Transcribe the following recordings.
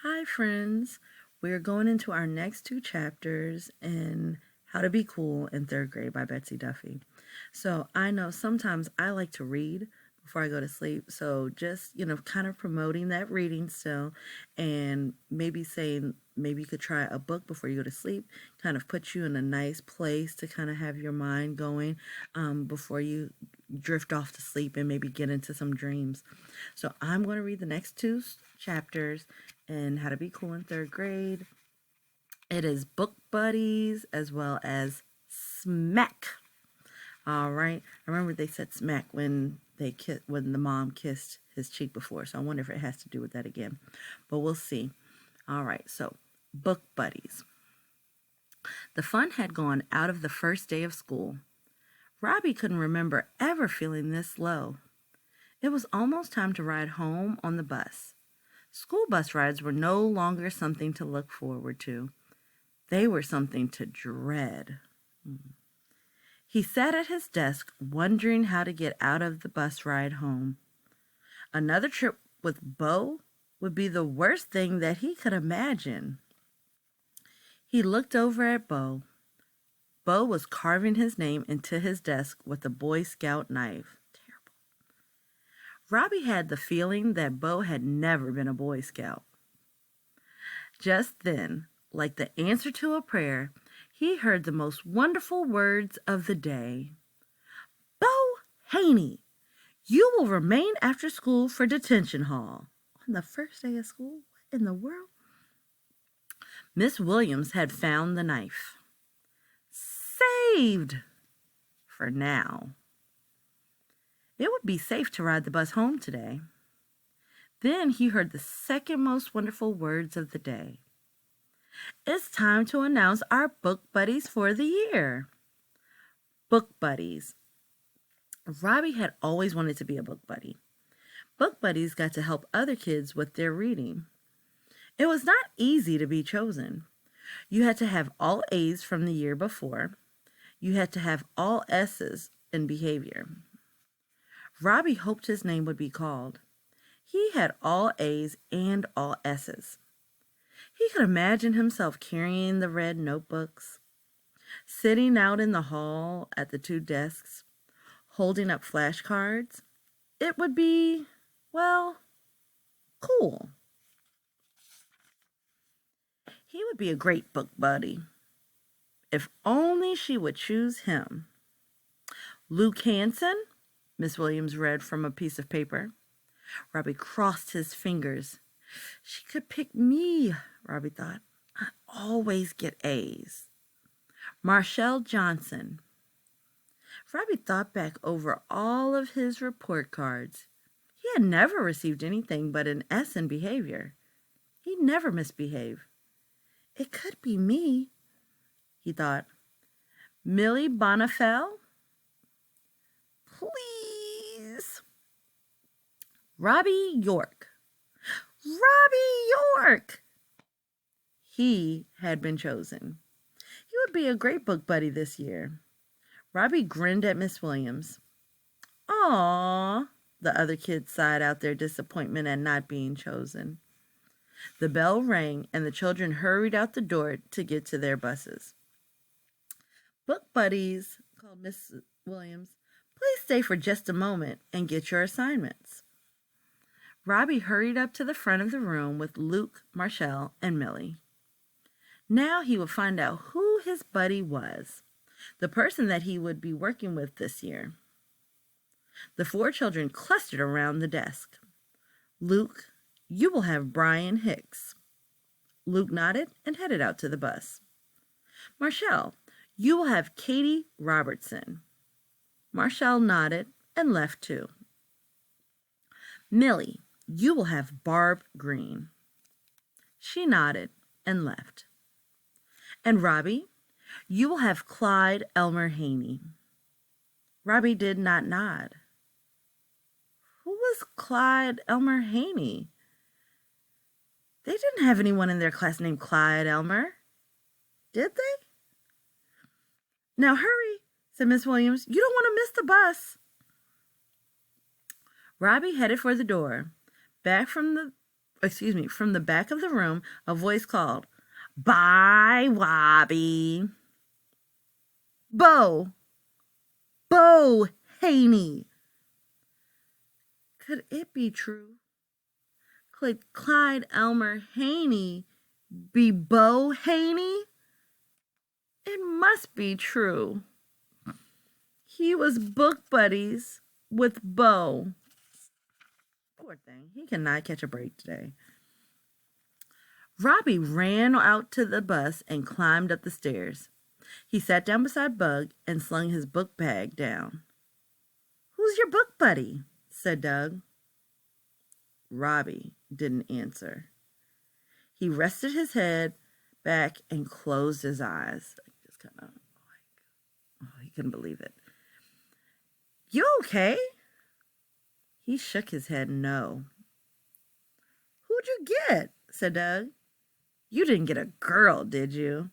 Hi, friends. We're going into our next two chapters in How to Be Cool in Third Grade by Betsy Duffy. So I know sometimes I like to read before I go to sleep. So just, kind of promoting that reading still and maybe saying maybe you could try a book before you go to sleep, kind of put you in a nice place to kind of have your mind going before you drift off to sleep and maybe get into some dreams. So I'm going to read the next two chapters in How to Be Cool in Third Grade. It is Book Buddies as well as Smack. All right. I remember they said smack when when the mom kissed his cheek before. So I wonder if it has to do with that again. But we'll see. All right. So Book Buddies. The fun had gone out of the first day of school. Robbie couldn't remember ever feeling this low. It was almost time to ride home on the bus. School bus rides were no longer something to look forward to. They were something to dread. He sat at his desk, wondering how to get out of the bus ride home. Another trip with Bo would be the worst thing that he could imagine. He looked over at Bo. Bo was carving his name into his desk with a Boy Scout knife. Terrible. Robbie had the feeling that Bo had never been a Boy Scout. Just then, like the answer to a prayer, he heard the most wonderful words of the day. Bo Haney, you will remain after school for detention hall. On the first day of school? What in the world? Miss Williams had found the knife. Saved! For now. It would be safe to ride the bus home today. Then he heard the second most wonderful words of the day. It's time to announce our book buddies for the year. Book buddies. Robbie had always wanted to be a book buddy. Book buddies got to help other kids with their reading. It was not easy to be chosen. You had to have all A's from the year before. You had to have all S's in behavior. Robbie hoped his name would be called. He had all A's and all S's. He could imagine himself carrying the red notebooks, sitting out in the hall at the two desks, holding up flashcards. It would be, well, cool. He would be a great book buddy. If only she would choose him. Luke Hanson, Miss Williams read from a piece of paper. Robbie crossed his fingers. She could pick me, Robbie thought. I always get A's. Marshall Johnson. Robbie thought back over all of his report cards. He had never received anything but an S in behavior. He never misbehaved. It could be me, he thought. Millie Bonifel? Please. Robbie York. Robbie York! He had been chosen. He would be a great book buddy this year. Robbie grinned at Miss Williams. Aww, the other kids sighed out their disappointment at not being chosen. The bell rang and the children hurried out the door to get to their buses. Book buddies, called Miss Williams, please stay for just a moment and get your assignments. Robbie hurried up to the front of the room with Luke, Marshall, and Millie. Now he would find out who his buddy was, the person that he would be working with this year. The four children clustered around the desk. Luke, you will have Brian Hicks. Luke nodded and headed out to the bus. Marshall, you will have Katie Robertson. Marshall nodded and left too. Millie, you will have Barb Green. She nodded and left. And Robbie, you will have Clyde Elmer Haney. Robbie did not nod. Who was Clyde Elmer Haney? They didn't have anyone in their class named Clyde Elmer, did they? Now hurry, said Miss Williams. You don't want to miss the bus. Robbie headed for the door. Back from the From the back of the room, a voice called, "Bye, Wobby." Bo! Bo Haney! Could it be true? Could Clyde Elmer Haney be Bo Haney? It must be true. He was book buddies with Bo. Poor thing, he cannot catch a break today. Robbie ran out to the bus and climbed up the stairs. He sat down beside Bug and slung his book bag down. "Who's your book buddy?" said Doug. Robbie didn't answer. He rested his head back and closed his eyes. Just kind of he couldn't believe it. "You okay?" He shook his head no. "Who'd you get?" said Doug. "You didn't get a girl, did you?"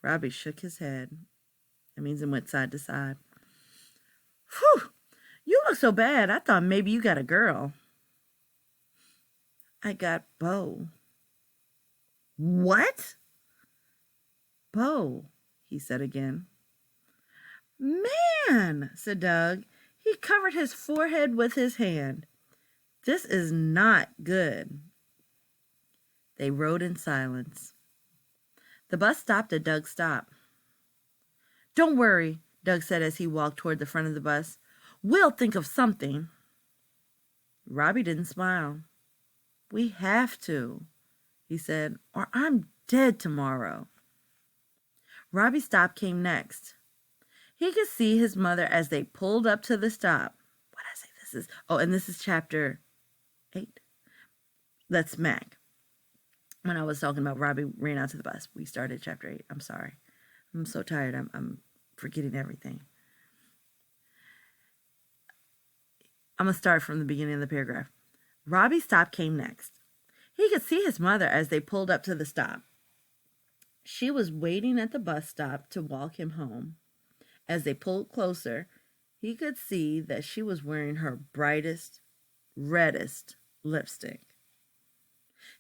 Robbie shook his head. That means it went side to side. "Whew! You look so bad. I thought maybe you got a girl." "I got Bo." "What?" "Bo," he said again. "Man," said Doug. He covered his forehead with his hand. "This is not good." They rode in silence. The bus stopped at Doug's stop. "Don't worry," Doug said as he walked toward the front of the bus. "We'll think of something." Robbie didn't smile. "We have to," he said, "or I'm dead tomorrow." Robbie's stop came next. He could see his mother as they pulled up to the stop. What did I say this is? Oh, and this is chapter 8. That's Mac. When I was talking about Robbie ran out to the bus, we started chapter 8. I'm sorry. I'm so tired. I'm forgetting everything. I'm going to start from the beginning of the paragraph. Robbie's stop came next. He could see his mother as they pulled up to the stop. She was waiting at the bus stop to walk him home. As they pulled closer, he could see that she was wearing her brightest, reddest lipstick.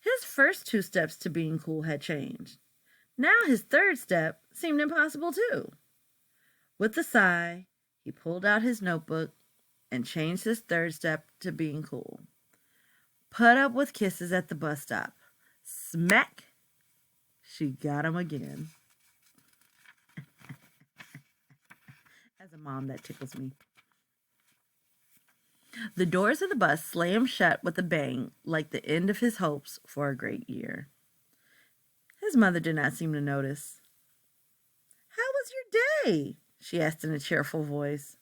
His first 2 steps to being cool had changed. Now his 3rd step seemed impossible too. With a sigh, he pulled out his notebook and changed his 3rd step to being cool. Put up with kisses at the bus stop. Smack! She got him again. As a mom, that tickles me. The doors of the bus slammed shut with a bang, like the end of his hopes for a great year. His mother did not seem to notice. "How was your day?" she asked in a cheerful voice.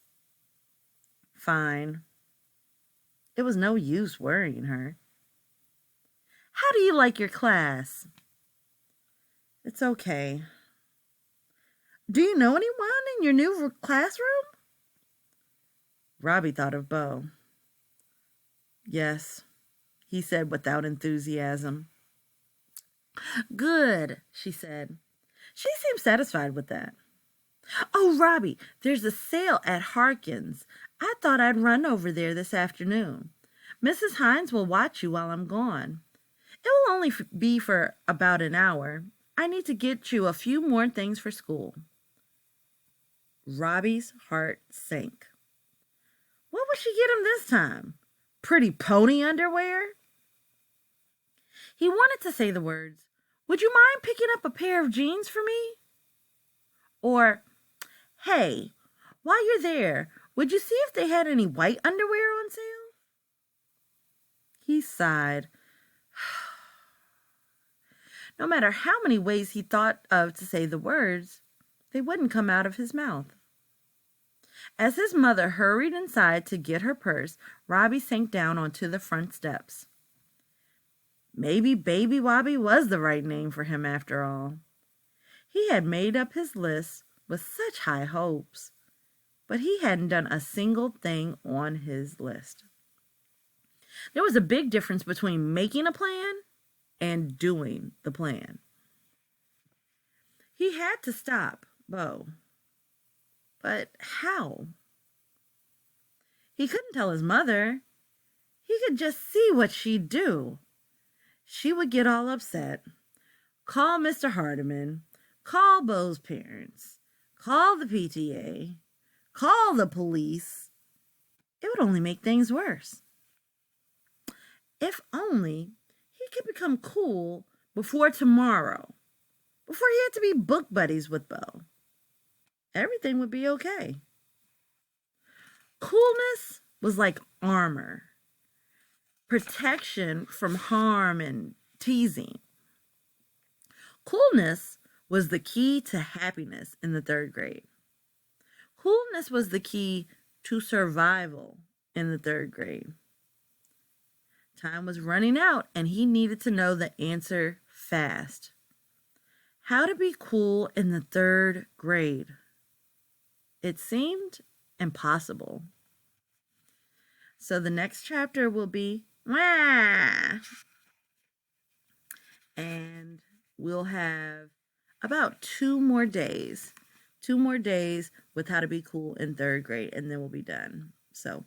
"Fine." It was no use worrying her. "How do you like your class?" "It's okay." "Do you know anyone in your new classroom?" Robbie thought of Bo. "Yes," he said without enthusiasm. "Good," she said. She seemed satisfied with that. "Oh, Robbie, there's a sale at Harkins. I thought I'd run over there this afternoon. Mrs. Hines will watch you while I'm gone. It will only be for about an hour. I need to get you a few more things for school." Robbie's heart sank. What would she get him this time? Pretty pony underwear? He wanted to say the words, "Would you mind picking up a pair of jeans for me?" Or, "Hey, while you're there, would you see if they had any white underwear on sale?" He sighed. No matter how many ways he thought of to say the words, they wouldn't come out of his mouth. As his mother hurried inside to get her purse, Robbie sank down onto the front steps. Maybe Baby Wobby was the right name for him after all. He had made up his list with such high hopes, but he hadn't done a single thing on his list. There was a big difference between making a plan and doing the plan. He had to stop Bo. But how? He couldn't tell his mother. He could just see what she'd do. she would get all upset, call Mr. Hardiman, call Beau's parents, call the PTA, call the police. It would only make things worse. If only he could become cool before tomorrow, before he had to be book buddies with Beau. Everything would be okay. Coolness was like armor, protection from harm and teasing. Coolness was the key to happiness in the third grade. Coolness was the key to survival in the third grade. Time was running out and he needed to know the answer fast. How to be cool in the third grade. It seemed impossible. So the next chapter will be Wah! And we'll have about 2 more days. 2 more days with how to be cool in third grade, and then we'll be done. So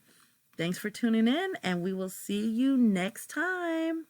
thanks for tuning in, and we will see you next time.